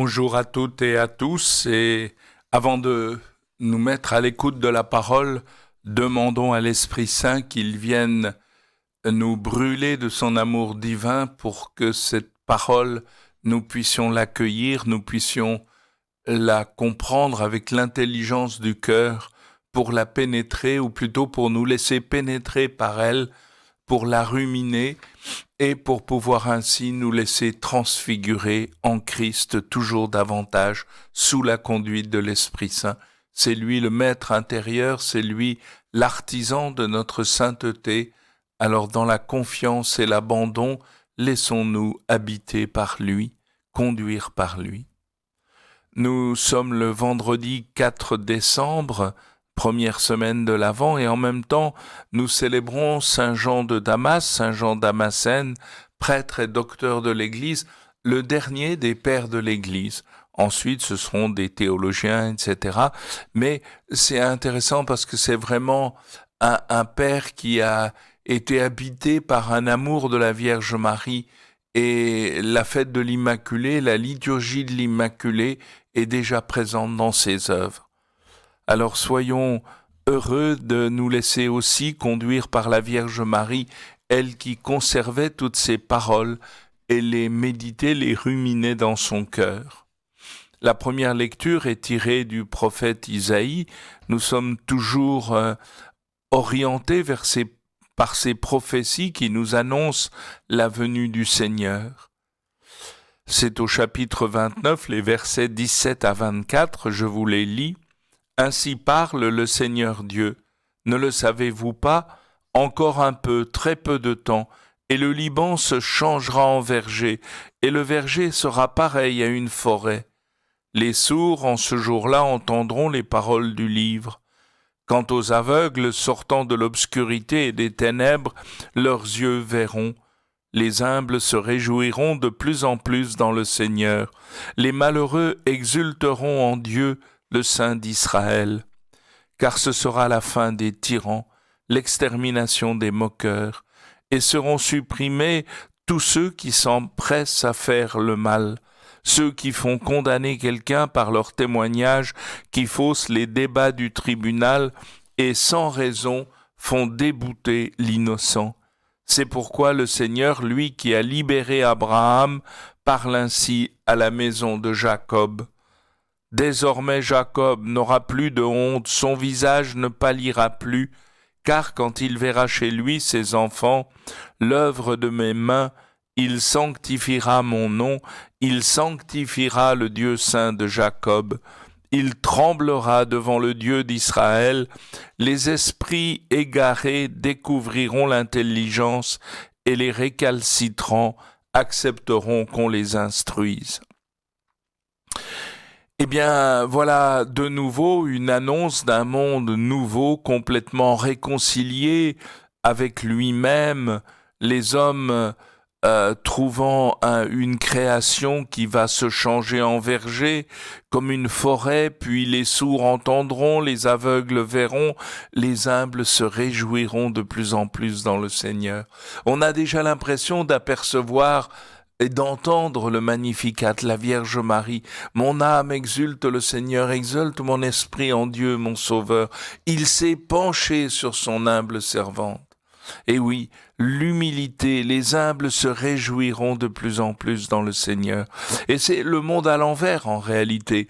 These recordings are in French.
Bonjour à toutes et à tous, et avant de nous mettre à l'écoute de la parole, demandons à l'Esprit Saint qu'il vienne nous brûler de son amour divin pour que cette parole, nous puissions l'accueillir, nous puissions la comprendre avec l'intelligence du cœur, pour la pénétrer, ou plutôt pour nous laisser pénétrer par elle, pour la ruminer, et pour pouvoir ainsi nous laisser transfigurer en Christ toujours davantage sous la conduite de l'Esprit Saint. C'est lui le maître intérieur, c'est lui l'artisan de notre sainteté. Alors dans la confiance et l'abandon, laissons-nous habiter par lui, conduire par lui. Nous sommes le vendredi 4 décembre, première semaine de l'Avent, et en même temps, nous célébrons Saint Jean de Damas, Saint Jean Damascène, prêtre et docteur de l'Église, le dernier des pères de l'Église. Ensuite, ce seront des théologiens, etc. Mais c'est intéressant parce que c'est vraiment un père qui a été habité par un amour de la Vierge Marie, et la fête de l'Immaculée, la liturgie de l'Immaculée est déjà présente dans ses œuvres. Alors soyons heureux de nous laisser aussi conduire par la Vierge Marie, elle qui conservait toutes ses paroles et les méditait, les ruminait dans son cœur. La première lecture est tirée du prophète Isaïe. Nous sommes toujours orientés par ces prophéties qui nous annoncent la venue du Seigneur. C'est au chapitre 29, les versets 17 à 24, je vous les lis. Ainsi parle le Seigneur Dieu. Ne le savez-vous pas? Encore un peu, très peu de temps, et le Liban se changera en verger, et le verger sera pareil à une forêt. Les sourds, en ce jour-là, entendront les paroles du livre. Quant aux aveugles sortant de l'obscurité et des ténèbres, leurs yeux verront. Les humbles se réjouiront de plus en plus dans le Seigneur. Les malheureux exulteront en Dieu, le Saint d'Israël. Car ce sera la fin des tyrans, l'extermination des moqueurs, et seront supprimés tous ceux qui s'empressent à faire le mal, ceux qui font condamner quelqu'un par leur témoignage, qui faussent les débats du tribunal et sans raison font débouter l'innocent. C'est pourquoi le Seigneur, lui qui a libéré Abraham, parle ainsi à la maison de Jacob. Désormais Jacob n'aura plus de honte, son visage ne pâlira plus, car quand il verra chez lui ses enfants, l'œuvre de mes mains, il sanctifiera mon nom, il sanctifiera le Dieu saint de Jacob. Il tremblera devant le Dieu d'Israël. Les esprits égarés découvriront l'intelligence, et les récalcitrants accepteront qu'on les instruise. Eh bien, voilà de nouveau une annonce d'un monde nouveau, complètement réconcilié avec lui-même, les hommes trouvant une création qui va se changer en verger, comme une forêt, puis les sourds entendront, les aveugles verront, les humbles se réjouiront de plus en plus dans le Seigneur. On a déjà l'impression d'apercevoir et d'entendre le Magnificat, la Vierge Marie. Mon âme exulte le Seigneur, exulte mon esprit en Dieu, mon Sauveur. Il s'est penché sur son humble servante. Et oui, l'humilité, les humbles se réjouiront de plus en plus dans le Seigneur. Et c'est le monde à l'envers en réalité.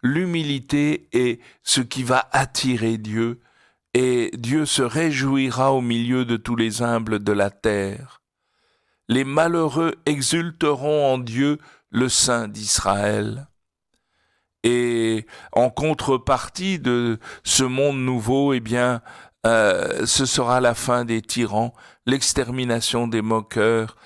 L'humilité est ce qui va attirer Dieu, et Dieu se réjouira au milieu de tous les humbles de la terre. Les malheureux exulteront en Dieu, le Saint d'Israël. Et en contrepartie de ce monde nouveau, eh bien, ce sera la fin des tyrans, l'extermination des moqueurs.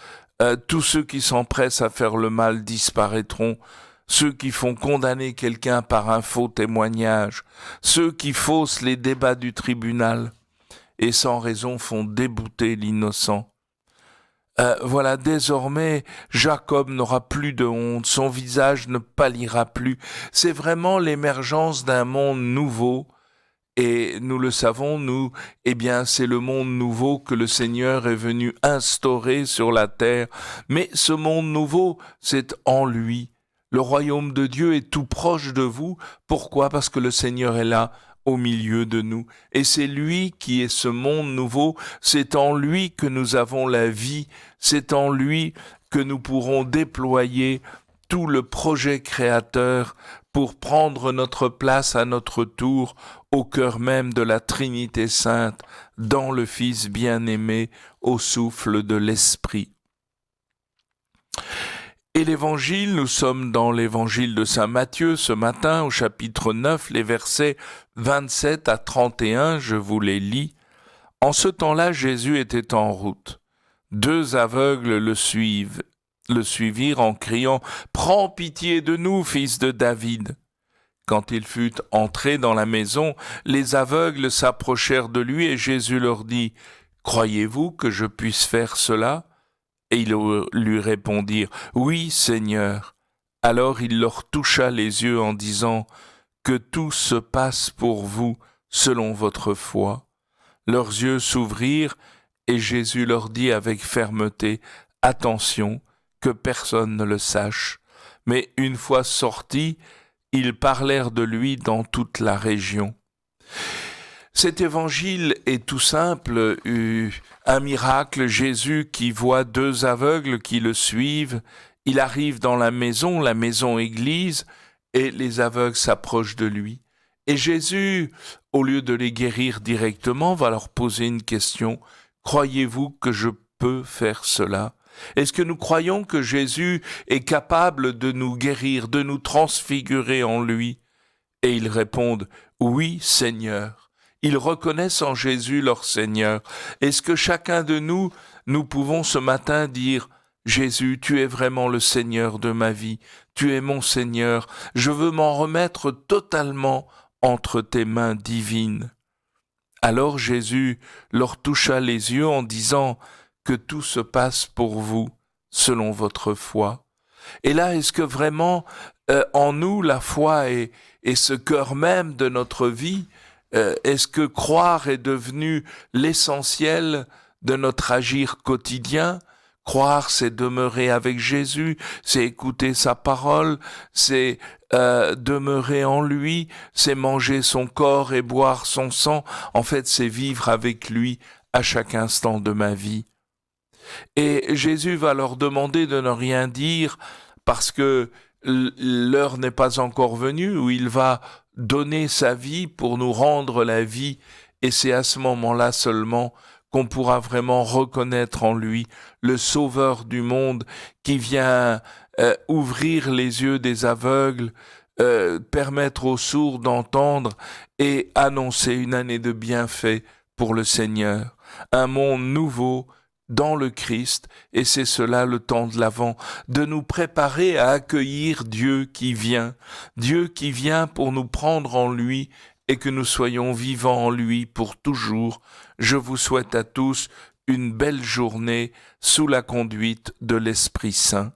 Tous ceux qui s'empressent à faire le mal disparaîtront. Ceux qui font condamner quelqu'un par un faux témoignage, ceux qui faussent les débats du tribunal et sans raison font débouter l'innocent. Voilà, désormais, Jacob n'aura plus de honte, son visage ne pâlira plus. C'est vraiment l'émergence d'un monde nouveau. Et nous le savons, nous, eh bien, c'est le monde nouveau que le Seigneur est venu instaurer sur la terre. Mais ce monde nouveau, c'est en lui. Le royaume de Dieu est tout proche de vous. Pourquoi? Parce que le Seigneur est là, au milieu de nous. Et c'est lui qui est ce monde nouveau. C'est en lui que nous avons la vie. C'est en lui que nous pourrons déployer tout le projet créateur pour prendre notre place à notre tour au cœur même de la Trinité sainte, dans le Fils bien-aimé, au souffle de l'Esprit. Et l'évangile, nous sommes dans l'évangile de saint Matthieu ce matin au chapitre 9, les versets 27 à 31, je vous les lis. En ce temps-là, Jésus était en route. 2 aveugles le suivirent en criant « Prends pitié de nous, fils de David !» Quand il fut entré dans la maison, les aveugles s'approchèrent de lui et Jésus leur dit « Croyez-vous que je puisse faire cela ?» Et ils lui répondirent « Oui, Seigneur ». Alors il leur toucha les yeux en disant « Que tout se passe pour vous selon votre foi ». Leurs yeux s'ouvrirent et Jésus leur dit avec fermeté « Attention, que personne ne le sache ». Mais une fois sortis, ils parlèrent de lui dans toute la région. Cet évangile est tout simple, un miracle, Jésus qui voit 2 aveugles qui le suivent, il arrive dans la maison église, et les aveugles s'approchent de lui. Et Jésus, au lieu de les guérir directement, va leur poser une question, « Croyez-vous que je peux faire cela ?» Est-ce que nous croyons que Jésus est capable de nous guérir, de nous transfigurer en lui? Et ils répondent, « Oui, Seigneur ». Ils reconnaissent en Jésus leur Seigneur. Est-ce que chacun de nous, nous pouvons ce matin dire « Jésus, tu es vraiment le Seigneur de ma vie, tu es mon Seigneur, je veux m'en remettre totalement entre tes mains divines ». Alors Jésus leur toucha les yeux en disant « Que tout se passe pour vous selon votre foi ». Et là, est-ce que vraiment en nous la foi est ce cœur même de notre vie? Est-ce que croire est devenu l'essentiel de notre agir quotidien? Croire, c'est demeurer avec Jésus, c'est écouter sa parole, c'est demeurer en lui, c'est manger son corps et boire son sang. En fait, c'est vivre avec lui à chaque instant de ma vie. Et Jésus va leur demander de ne rien dire parce que l'heure n'est pas encore venue où il va donner sa vie pour nous rendre la vie, et c'est à ce moment-là seulement qu'on pourra vraiment reconnaître en lui le Sauveur du monde qui vient ouvrir les yeux des aveugles, permettre aux sourds d'entendre et annoncer une année de bienfaits pour le Seigneur, un monde nouveau dans le Christ, et c'est cela le temps de l'Avent, de nous préparer à accueillir Dieu qui vient pour nous prendre en lui et que nous soyons vivants en lui pour toujours. Je vous souhaite à tous une belle journée sous la conduite de l'Esprit Saint.